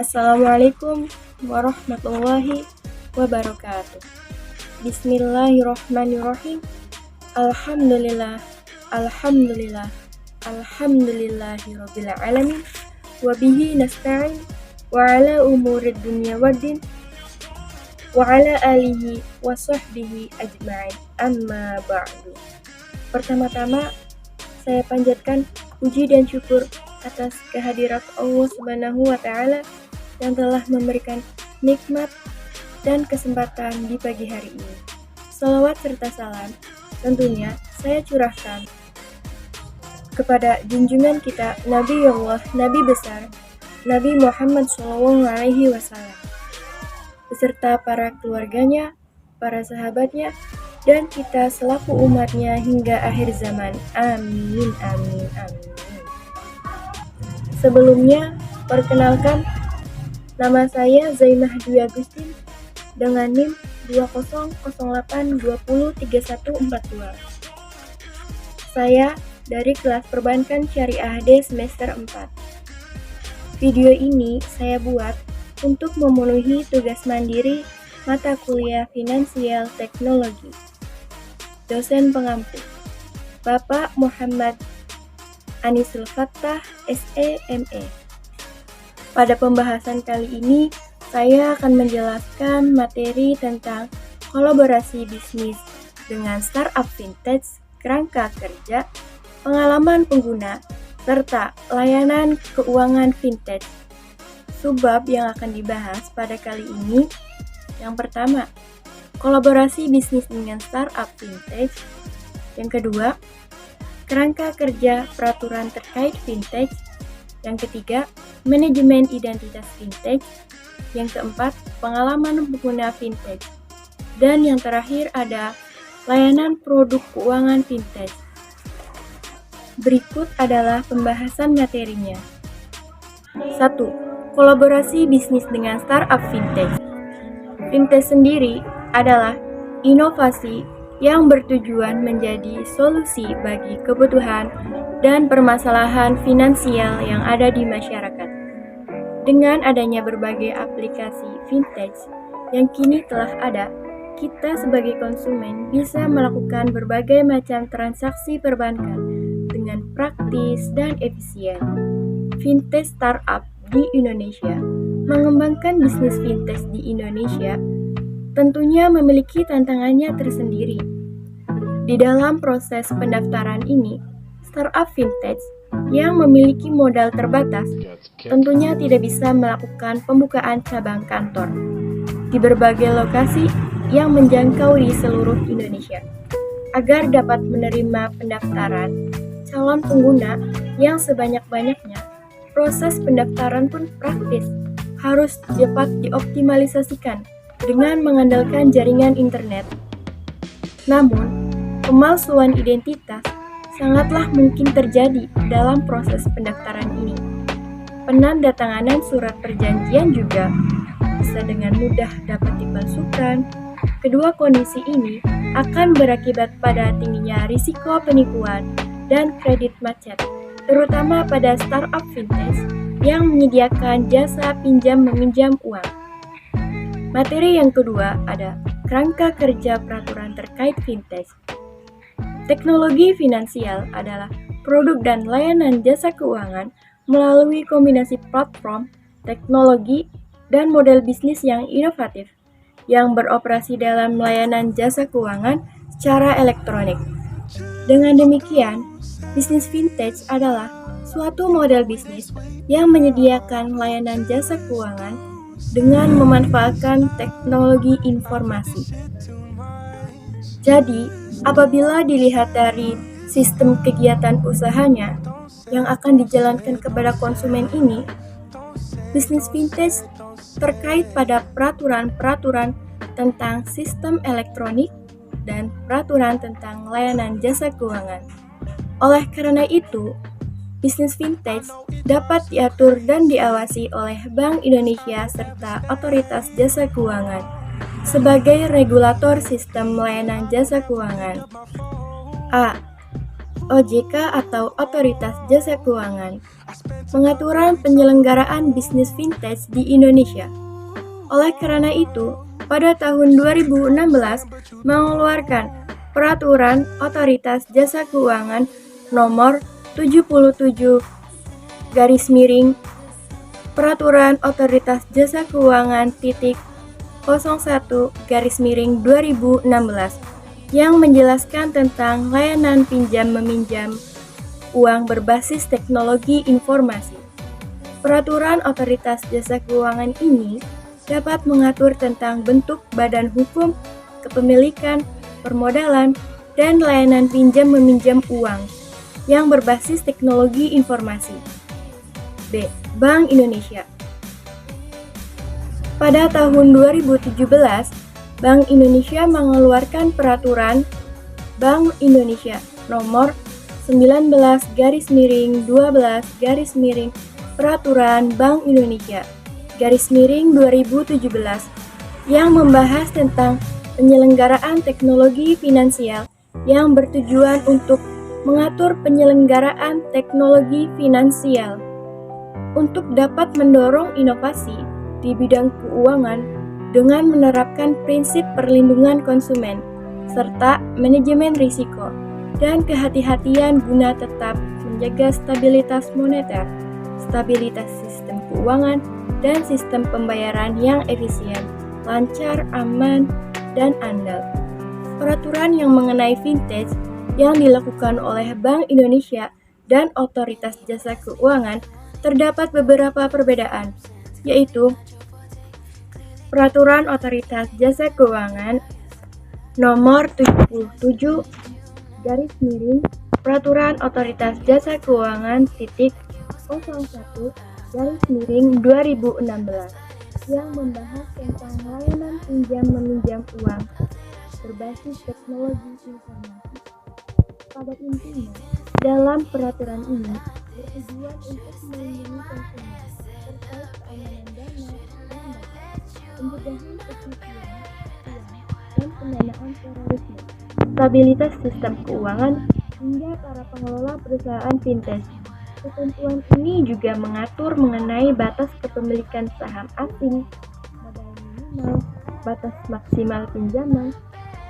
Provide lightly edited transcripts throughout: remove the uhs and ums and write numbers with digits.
Assalamualaikum warahmatullahi wabarakatuh. Bismillahirrahmanirrahim. Alhamdulillah, alhamdulillah, alhamdulillahirabbil alamin. Wa bihi nasta'in wa ala umurid dunya waddin wa ala alihi wa sahbihi ajma'in. Amma ba'du. Pertama-tama saya panjatkan puji dan syukur atas kehadirat Allah Subhanahu wa Ta'ala yang telah memberikan nikmat dan kesempatan di pagi hari ini. Salawat serta salam tentunya saya curahkan kepada junjungan kita Nabi Allah, Nabi besar, Nabi Muhammad SAW, beserta para keluarganya, para sahabatnya, dan kita selaku umatnya hingga akhir zaman. Amin, amin, amin. Sebelumnya, perkenalkan, nama saya Zainah Dwi Agustin dengan NIM 2008203142. Saya dari kelas Perbankan Syariah D semester 4. Video ini saya buat untuk memenuhi tugas mandiri mata kuliah Finansial Teknologi. Dosen pengampu, Bapak Muhammad Anisul Fattah, SEME. Pada pembahasan kali ini, saya akan menjelaskan materi tentang kolaborasi bisnis dengan startup vintage, kerangka kerja, pengalaman pengguna, serta layanan keuangan vintage. Subbab yang akan dibahas pada kali ini, yang pertama, kolaborasi bisnis dengan startup vintage. Yang kedua, kerangka kerja peraturan terkait vintage. Yang ketiga, manajemen identitas vintage. Yang keempat, pengalaman pengguna vintage. Dan yang terakhir ada layanan produk keuangan vintage. Berikut adalah pembahasan materinya. 1. Kolaborasi bisnis dengan startup vintage. Vintage sendiri adalah inovasi yang bertujuan menjadi solusi bagi kebutuhan dan permasalahan finansial yang ada di masyarakat. Dengan adanya berbagai aplikasi vintage yang kini telah ada, kita sebagai konsumen bisa melakukan berbagai macam transaksi perbankan dengan praktis dan efisien. Vintage startup di Indonesia. Mengembangkan bisnis vintage di Indonesia tentunya memiliki tantangannya tersendiri. Di dalam proses pendaftaran ini, startup vintage yang memiliki modal terbatas tentunya tidak bisa melakukan pembukaan cabang kantor di berbagai lokasi yang menjangkau di seluruh Indonesia. Agar dapat menerima pendaftaran calon pengguna yang sebanyak-banyaknya, proses pendaftaran pun praktis, harus dapat dioptimalisasikan dengan mengandalkan jaringan internet. Namun, pemalsuan identitas sangatlah mungkin terjadi dalam proses pendaftaran ini. Penandatanganan surat perjanjian juga bisa dengan mudah dapat dipalsukan. Kedua kondisi ini akan berakibat pada tingginya risiko penipuan dan kredit macet, terutama pada startup vintage yang menyediakan jasa pinjam-meminjam uang. Materi yang kedua ada kerangka kerja peraturan terkait vintage. Teknologi finansial adalah produk dan layanan jasa keuangan melalui kombinasi platform, teknologi, dan model bisnis yang inovatif yang beroperasi dalam layanan jasa keuangan secara elektronik. Dengan demikian, bisnis vintage adalah suatu model bisnis yang menyediakan layanan jasa keuangan dengan memanfaatkan teknologi informasi. Jadi, apabila dilihat dari sistem kegiatan usahanya yang akan dijalankan kepada konsumen ini, bisnis vintage terkait pada peraturan-peraturan tentang sistem elektronik dan peraturan tentang layanan jasa keuangan. Oleh karena itu, bisnis vintage dapat diatur dan diawasi oleh Bank Indonesia serta Otoritas Jasa Keuangan sebagai regulator sistem layanan jasa keuangan. A. OJK atau Otoritas Jasa Keuangan, pengaturan penyelenggaraan bisnis fintech di Indonesia. Oleh karena itu, pada tahun 2016 mengeluarkan Peraturan Otoritas Jasa Keuangan Nomor 77 Peraturan Otoritas Jasa Keuangan titik 01/2016 yang menjelaskan tentang layanan pinjam-meminjam uang berbasis teknologi informasi. Peraturan Otoritas Jasa Keuangan ini dapat mengatur tentang bentuk badan hukum, kepemilikan, permodalan, dan layanan pinjam-meminjam uang yang berbasis teknologi informasi. B. Bank Indonesia. Pada tahun 2017, Bank Indonesia mengeluarkan Peraturan Bank Indonesia Nomor 19/12/ Peraturan Bank Indonesia (2017) yang membahas tentang penyelenggaraan teknologi finansial yang bertujuan untuk mengatur penyelenggaraan teknologi finansial untuk dapat mendorong inovasi di bidang keuangan dengan menerapkan prinsip perlindungan konsumen serta manajemen risiko dan kehati-hatian guna tetap menjaga stabilitas moneter, stabilitas sistem keuangan, dan sistem pembayaran yang efisien, lancar, aman, dan andal. Peraturan yang mengenai fintech yang dilakukan oleh Bank Indonesia dan Otoritas Jasa Keuangan terdapat beberapa perbedaan, yaitu Peraturan Otoritas Jasa Keuangan Nomor 77 Peraturan Otoritas Jasa Keuangan titik 01/2016 yang membahas tentang layanan pinjam-meminjam uang berbasis teknologi informasi. Pada intinya, dalam peraturan ini bertujuan untuk melindungi konsumen terkait keamanan dana dan data, pencegahan pencucian uang dan pendanaan terorisme, stabilitas sistem keuangan, hingga para pengelola perusahaan fintech. Ketentuan ini juga mengatur mengenai batas kepemilikan saham asing, modal minimal, batas maksimal pinjaman,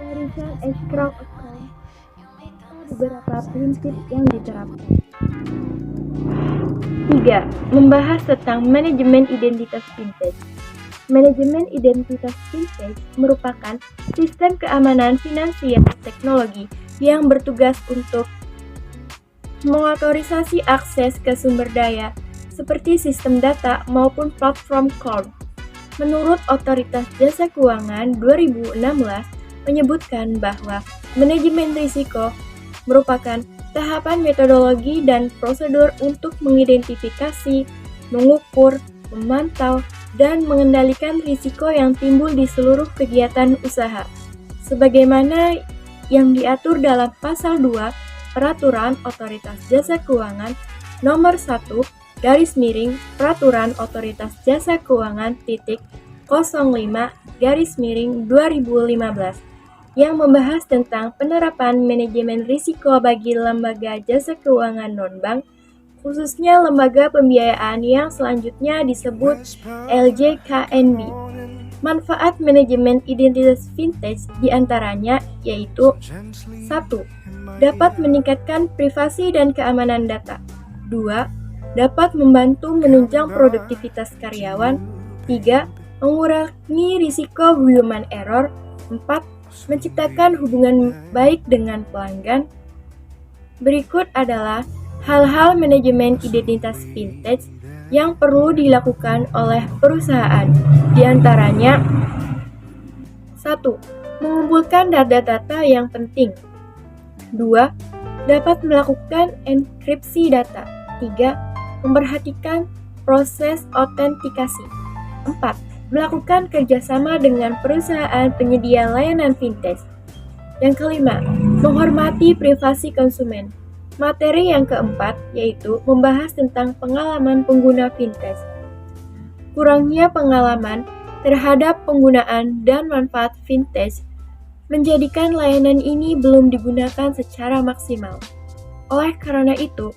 barisan escrow account, serta beberapa prinsip yang diterapkan. 3. Membahas tentang manajemen identitas fintech. Manajemen identitas fintech merupakan sistem keamanan finansial teknologi yang bertugas untuk mengotorisasi akses ke sumber daya seperti sistem data maupun platform cloud. Menurut Otoritas Jasa Keuangan 2016 menyebutkan bahwa manajemen risiko merupakan tahapan metodologi dan prosedur untuk mengidentifikasi, mengukur, memantau, dan mengendalikan risiko yang timbul di seluruh kegiatan usaha, sebagaimana yang diatur dalam Pasal 2 Peraturan Otoritas Jasa Keuangan Nomor 1/Peraturan Otoritas Jasa Keuangan titik 05/2015 yang membahas tentang penerapan manajemen risiko bagi lembaga jasa keuangan non-bank, khususnya lembaga pembiayaan yang selanjutnya disebut LJKNB. Manfaat manajemen identitas fintech diantaranya yaitu 1. Dapat meningkatkan privasi dan keamanan data. 2. Dapat membantu menunjang produktivitas karyawan. 3. Mengurangi risiko human error. 4. Menciptakan hubungan baik dengan pelanggan. Berikut adalah hal-hal manajemen identitas fintech yang perlu dilakukan oleh perusahaan. Di antaranya 1. Mengumpulkan data-data yang penting. 2. Dapat melakukan enkripsi data. 3. Memperhatikan proses autentikasi. 4. Melakukan kerjasama dengan perusahaan penyedia layanan fintech. Yang kelima, menghormati privasi konsumen. Materi yang keempat yaitu membahas tentang pengalaman pengguna fintech. Kurangnya pengalaman terhadap penggunaan dan manfaat fintech menjadikan layanan ini belum digunakan secara maksimal. Oleh karena itu,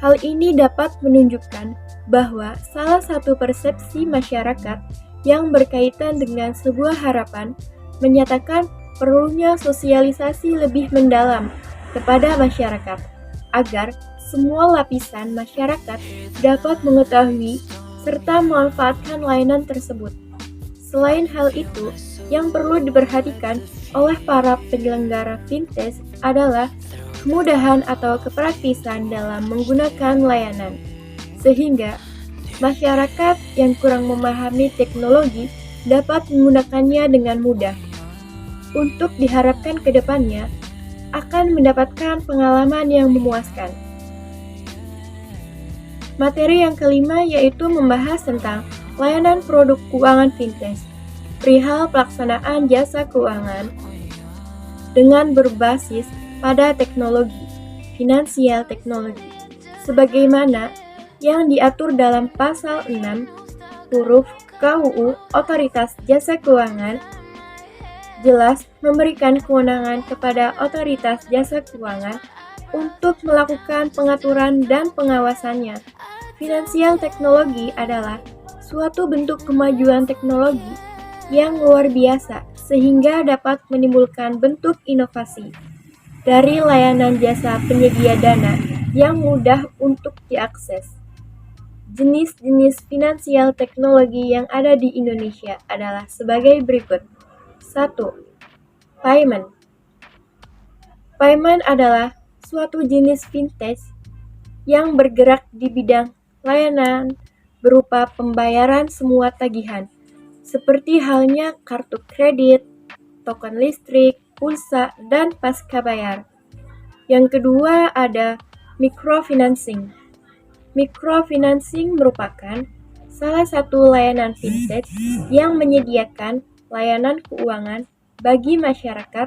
hal ini dapat menunjukkan bahwa salah satu persepsi masyarakat yang berkaitan dengan sebuah harapan menyatakan perlunya sosialisasi lebih mendalam kepada masyarakat agar semua lapisan masyarakat dapat mengetahui serta memanfaatkan layanan tersebut. Selain hal itu, yang perlu diperhatikan oleh para penyelenggara fintech adalah kemudahan atau kepraktisan dalam menggunakan layanan, sehingga masyarakat yang kurang memahami teknologi dapat menggunakannya dengan mudah. Untuk diharapkan ke depannya akan mendapatkan pengalaman yang memuaskan. Materi yang kelima yaitu membahas tentang layanan produk keuangan fintech, perihal pelaksanaan jasa keuangan dengan berbasis pada teknologi, finansial teknologi, sebagaimana yang diatur dalam pasal 6 huruf KUU Otoritas Jasa Keuangan, jelas memberikan kewenangan kepada Otoritas Jasa Keuangan untuk melakukan pengaturan dan pengawasannya. Finansial teknologi adalah suatu bentuk kemajuan teknologi yang luar biasa sehingga dapat menimbulkan bentuk inovasi dari layanan jasa penyedia dana yang mudah untuk diakses. Jenis-jenis finansial teknologi yang ada di Indonesia adalah sebagai berikut. 1. Payment. Payment adalah suatu jenis fintech yang bergerak di bidang layanan berupa pembayaran semua tagihan, seperti halnya kartu kredit, token listrik, pulsa, dan pasca bayar. Yang kedua ada microfinancing. Microfinancing merupakan salah satu layanan fintech yang menyediakan layanan keuangan bagi masyarakat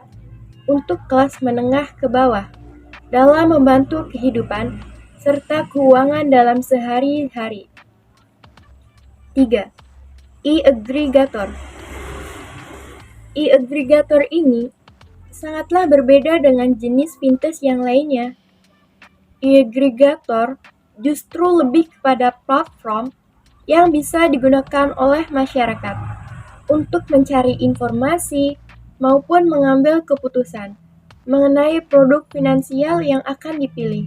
untuk kelas menengah ke bawah dalam membantu kehidupan serta keuangan dalam sehari-hari. 3. E-aggregator. E-aggregator ini sangatlah berbeda dengan jenis fintech yang lainnya. E-aggregator justru lebih kepada platform yang bisa digunakan oleh masyarakat untuk mencari informasi maupun mengambil keputusan mengenai produk finansial yang akan dipilih.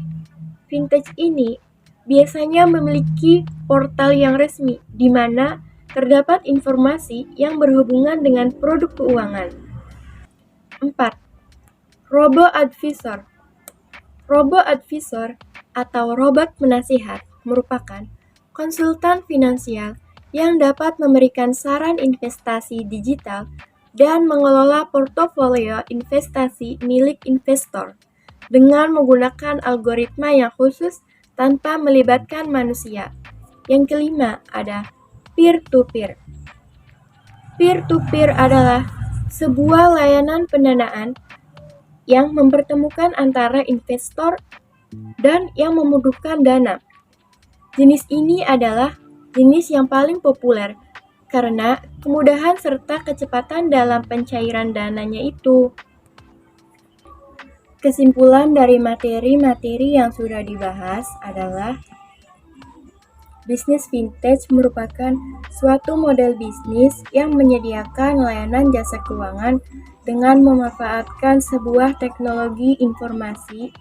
Fintech ini biasanya memiliki portal yang resmi di mana terdapat informasi yang berhubungan dengan produk keuangan. 4. Robo-advisor. Robo-advisor atau robot penasihat merupakan konsultan finansial yang dapat memberikan saran investasi digital dan mengelola portofolio investasi milik investor dengan menggunakan algoritma yang khusus tanpa melibatkan manusia. Yang kelima ada peer-to-peer. Peer-to-peer adalah sebuah layanan pendanaan yang mempertemukan antara investor dan yang membutuhkan dana. Jenis ini adalah jenis yang paling populer karena kemudahan serta kecepatan dalam pencairan dananya itu. Kesimpulan dari materi-materi yang sudah dibahas adalah bisnis fintech merupakan suatu model bisnis yang menyediakan layanan jasa keuangan dengan memanfaatkan sebuah teknologi informasi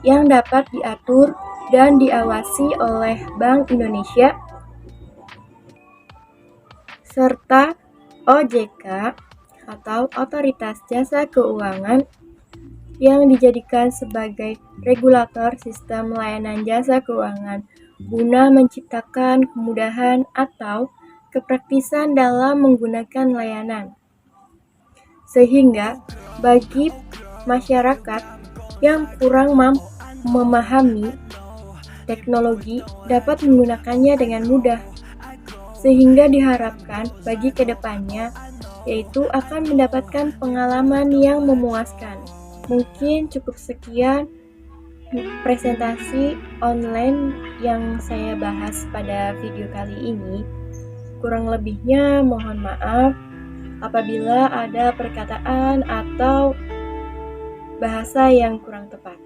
yang dapat diatur dan diawasi oleh Bank Indonesia serta OJK atau Otoritas Jasa Keuangan yang dijadikan sebagai regulator sistem layanan jasa keuangan guna menciptakan kemudahan atau kepraktisan dalam menggunakan layanan. Sehingga bagi masyarakat yang kurang memahami teknologi dapat menggunakannya dengan mudah. Sehingga diharapkan bagi kedepannya yaitu akan mendapatkan pengalaman yang memuaskan. Mungkin cukup sekian presentasi online yang saya bahas pada video kali ini. Kurang lebihnya mohon maaf apabila ada perkataan atau bahasa yang kurang tepat.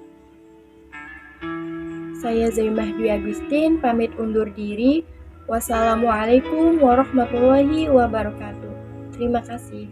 Saya Zaimah Dwi Agustin, pamit undur diri. Wassalamualaikum warahmatullahi wabarakatuh. Terima kasih.